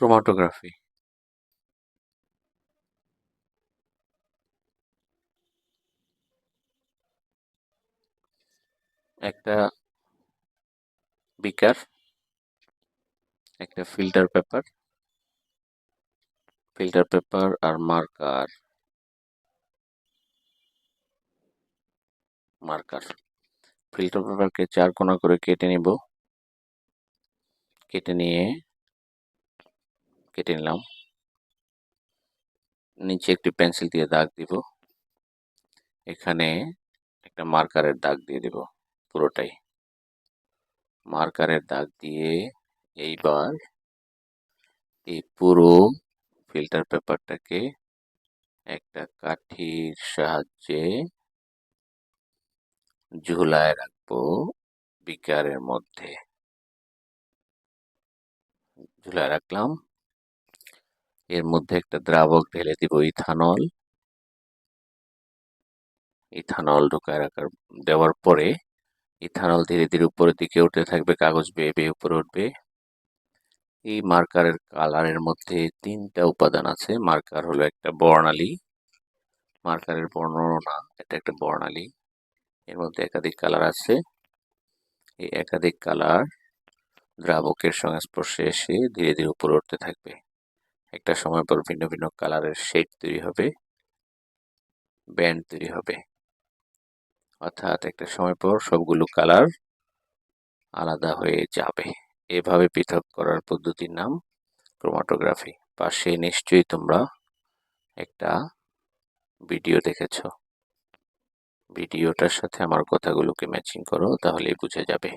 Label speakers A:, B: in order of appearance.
A: Chromatography একটা বিকার, একটা filter paper আর marker. Filter পেপারকে 4 কোনা করে কেটে নিলাম। নিচে একটি পেন্সিল দিয়ে দাগ দিব। এখানে একটা মার্কারের দাগ দিয়ে দিব পুরোটাই। মার্কারের দাগ দিয়ে এইবার এই পুরো ফিল্টার পেপারটাকে একটা কাঠির সাহায্যে ঝুলায় রাখবো বিকারের মধ্যে। ঝুলায় রাখলাম। এর মধ্যে একটা দ্রাবক ঢেলে দিব ইথানল দেওয়ার পরে ইথানল ধীরে ধীরে উপরের দিকে উঠতে থাকবে, কাগজ বেয়ে বেয়ে উপরে উঠবে। এই মার্কারের কালারের মধ্যে 3টা উপাদান আছে। মার্কার হলো একটা বর্ণালী, মার্কারের বর্ণনা, এটা একটা বর্ণালী। এর মধ্যে একাধিক কালার আছে। এই একাধিক কালার দ্রাবকের সংস্পর্শে এসে ধীরে ধীরে উপরে উঠতে থাকবে। একটা সময় পর ভিন্ন ভিন্ন কালারের শেড তৈরি হবে, ব্যান্ড তৈরি হবে। অর্থাৎ একটা সময় পর সবগুলো কালার আলাদা হয়ে যাবে। এভাবে পৃথক করার পদ্ধতির নাম ক্রোমাটোগ্রাফি। পাশে নিশ্চয়ই তোমরা একটা ভিডিও দেখেছো। ভিডিওটার সাথে আমার কথাগুলোকে ম্যাচিং করো, তাহলেই বুঝে যাবে।